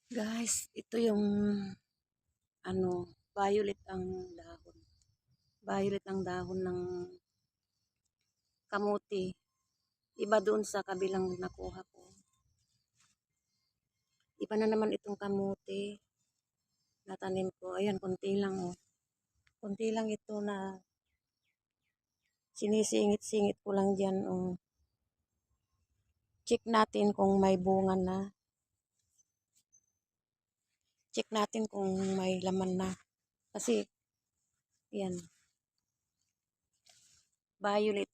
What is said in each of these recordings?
Guys, ito yung ano, violet ang dahon. Violet ang dahon ng kamuti. Iba doon sa kabilang nakuha ko. Iba na naman itong kamuti na tanim ko. Ayan, konti lang oh. Konti lang ito na sinisingit-singit ko lang dyan oh. Check natin kung may bunga na. Check natin kung may laman na. Kasi, yan. Violet.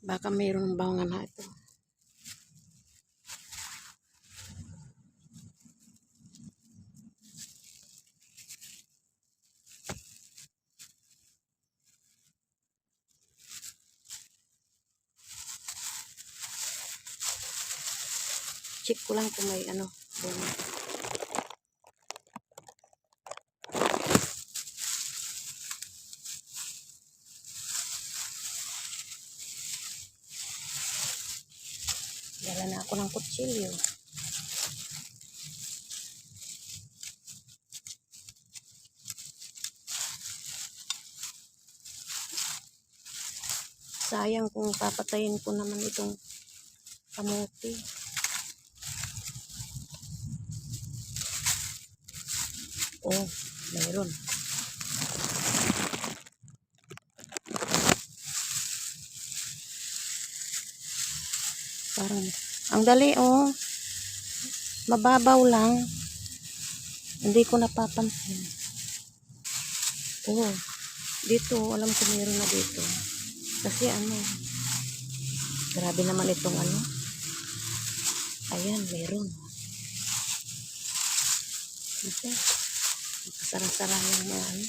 Baka mayroong bunga na ito. Check ko lang kung may ano. Bunga. Dala na ako ng kutsilyo. Sayang kung papatayin ko naman itong kamuti. Oh, mayroon. Parang, ang dali oh. Mababaw lang. Hindi ko napapansin. Oh, dito, alam ko mayroon na dito. Kasi ano, grabe naman itong ano. Ayan, mayroon. Ito, makasara-sara yung mga ano.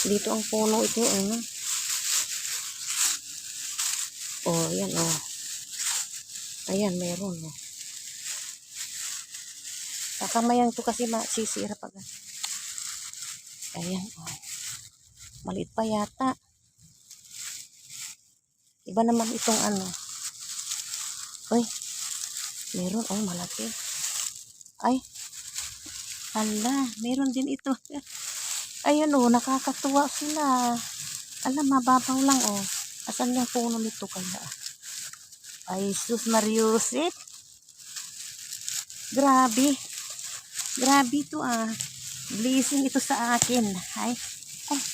Dito ang puno ito, eh. Oh, ayan, oh. Ayan, mayroon, oh. Kakamayan to kasi masisira pag. Ayan, oh. Maliit pa yata. Iba naman itong ano. Uy, meron, oh, malaki. Ay, hala, meron din ito. Ayan, oh, nakakatuwa sila. Alam, mababaw lang, oh. Asan yung puno nito kaya? Ay, sus Mariusit. Grabe. Grabe ito, ah. Blessing ito sa akin. Ay,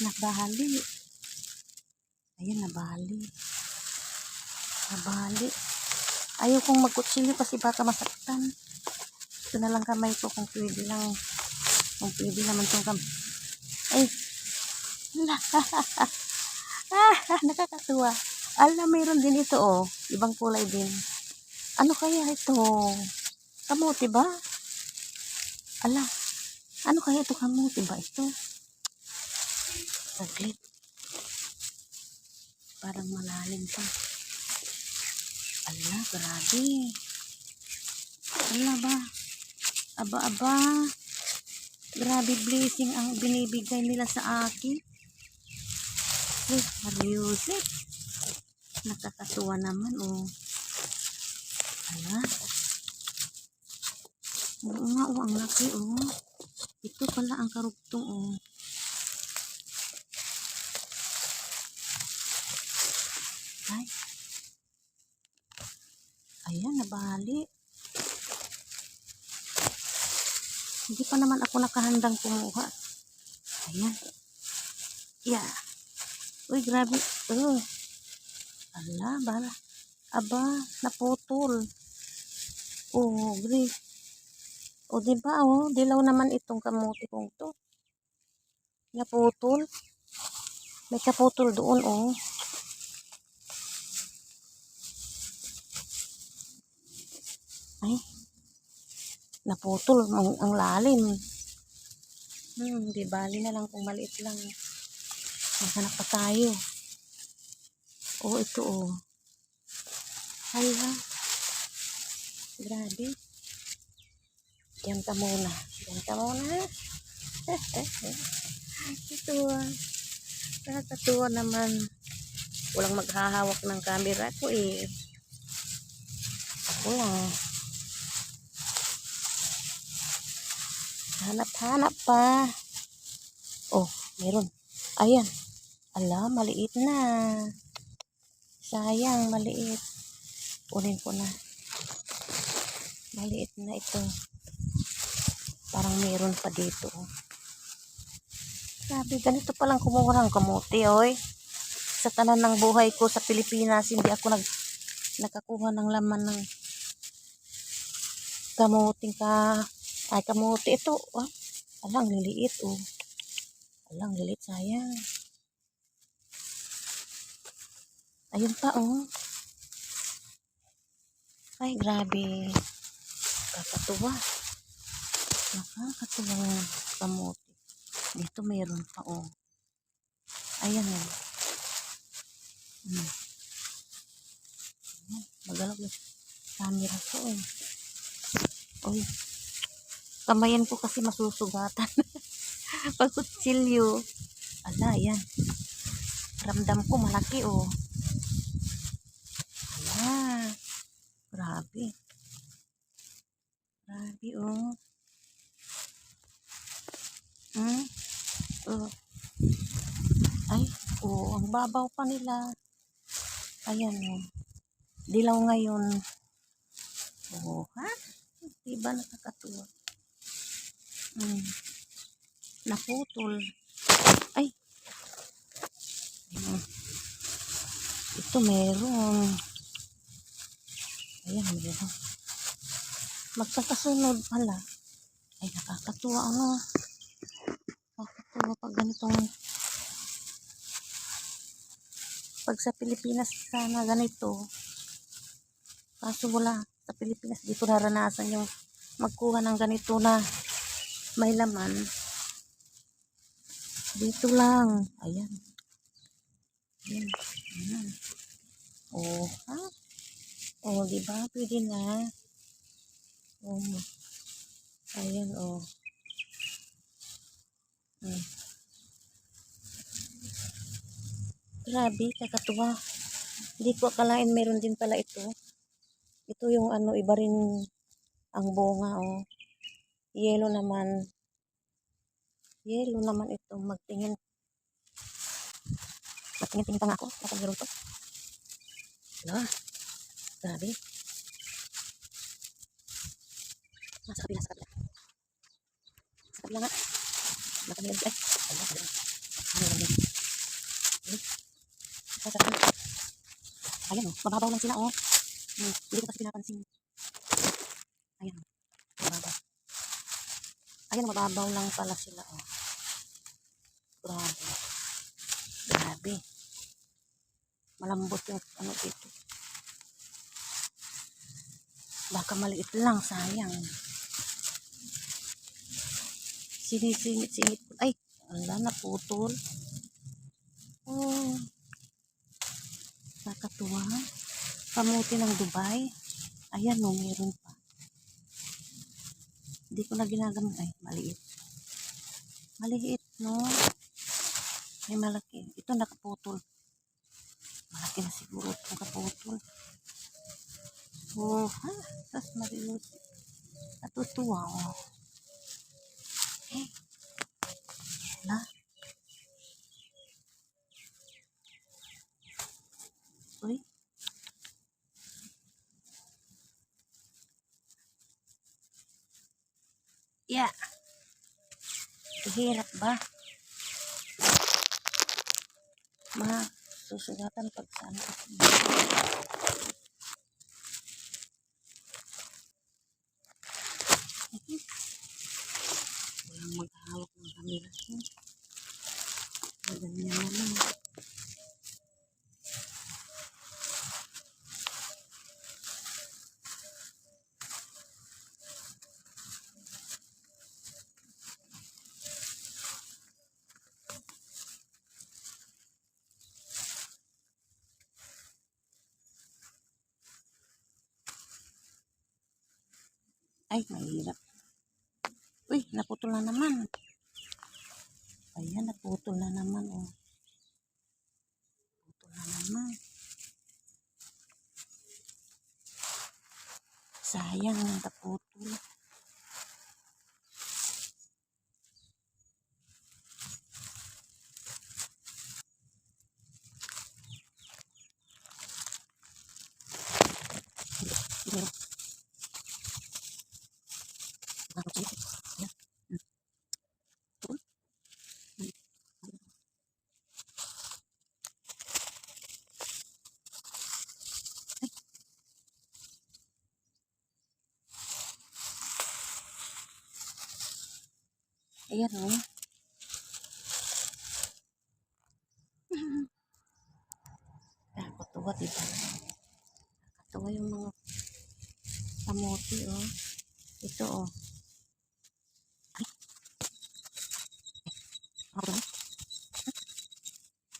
nabali. Ayan, nabali. Nabali. Ayaw kong magkutsilyo kasi baka masaktan. Ito na lang kamay ko kung pwede lang. Kung pwede naman itong kamay. Ay. Nakakatuwa. Ala, mayroon din ito, oh. Ibang kulay din. Ano kaya ito? Kamuti ba? Ala. Ano kaya ito? Kamuti ba ito? Saglit. Parang malalim pa. Ala, grabe. Ala ba? Aba. Grabe blessing ang binibigay nila sa akin. Music. Nakakatuwa naman, oh. Ala. Oo nga, oh, ang laki, oh. Ito pala ang karugtong, oh. Ay. Ayan, nabali. Hindi pa naman ako nakahandang kumuha. Ayan. Yeah. Uy, grabe. Oh. Ala, bala. Aba, naputol. Oh, grabe. O, diba, oh, dilaw naman itong kamuti kong to. Naputol. May kaputol doon, oh. Ay, naputol ang lalim. Di bali na lang kung maliit lang. Maghanap pa tayo. Oh, ito, oh. Hala. Grabe. Diyan ka muna. Diyan ka muna. Ito, ah. Nakakatuwa naman. Walang maghahawak ng camera ko eh. Ako lang. Hanap-hanap pa. Oh, meron. Ayan. Ala, maliit na. Sayang, maliit. Kunin ko na. Maliit na ito. Parang meron pa dito. Sabi, ganito palang kumuha ng kamote, oy. Sa tanan ng buhay ko sa Pilipinas, hindi ako nakakuha ng laman ng kamuting kamote. Ito, ah. Alang, liliit, oh. Alang, liliit, sayang. Ayun pa, oh. Ay, grabe. Kakatuwa. Nakakatuwang kamote. Dito mayroon pa, oh. Ayan, oh. Magalaw yung camera ko, eh. Oy. Kamayan ko kasi masusugatan. Pagkutsilyo. Ala, ayan. Ramdam ko malaki, oh. Ala. Grabe. Grabe, oh. Oh. Ay, oh, ang babaw pa nila. Ayan, oh. Dilaw ngayon. Oh, ha? Diba nakakatuwa? Naputol. Ay. Ito meron. Ayan, meron. Magkakasunod pala. Ay, nakakatuwa, ano. Nakakatuwa pag ganitong pag sa Pilipinas sana ganito. Kaso wala. Sa Pilipinas di ko naranasan yung magkuha ng ganito na may laman. Dito lang. Ayan. Ayan. Ayan. Oh, ha? Oh, di ba? Pwede na. Oh. Ayan, oh. Grabe, kakatuwa. Hindi ko akalain meron din pala ito. Ito yung ano, iba rin ang bunga, oh. Yellow naman. Yellow naman ito. Magtingin. Magtingin-tingin pa nga ako. Kapag meron to. Ala. Grabe. Sa kabila, sa kabila. Sa kabila nga. Baka meron. Ay. Ala, ala. Meron din. Sa kabila. Ayan, oh. Mababaw lang sila, oh. Hindi ko kasi pinapansin. Ayan, oh. Mababaw. Ayan, mababaw lang pala sila, oh. Grabe. Grabe. Malambot yung ano dito. Baka maliit lang, sayang. Sinisingit-singit. Ay, ala, naputol. Oh. Nakakatuwa. Kamuti ng Dubai. Ayan, no, meron pa. Hindi ko na ginagamit. Ay, maliit. Maliit, no? May malaki. Ito nakaputol. Malaki na siguro itong kaputol. Oh, ha? Tapos maliit. Natutuwa, oh. Eh. Wala. Uy. Yeah. Hirap ba? Susugatan pag saan. Walang maghahawak ng camera. Ganyan naman. Ay, mahirap. Uy, naputol na naman. Ayan, naputol na naman, oh. naman. Sayang, naputol. Ayan o. Nakakatuwa, diba? Nakakatuwa yung mga kamote o. Ito o. Ay. Ako na.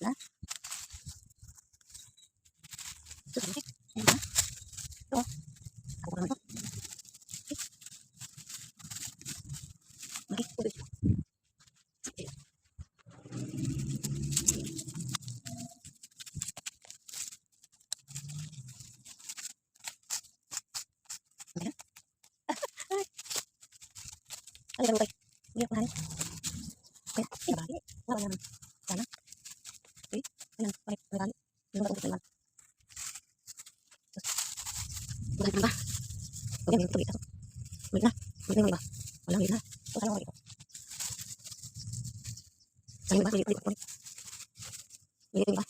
Na? Ito sa Ayan ba? Ito o. Ako na ito. Ay. Tubig. Ayan. Ay. Ay, ganun kayo. Hindi ako mahanap. Kaya, ay, nabali. Wala naman. Sana. Okay. Ayan. Bakit? Nabali. Yung ba ito iwan? Bakit na ba? Huwag yan. Tubig. Tubig na. Tubig na yung iba. Walang iba. Ito tayo ito. Sayang ba? Hindi ba? Hindi ba?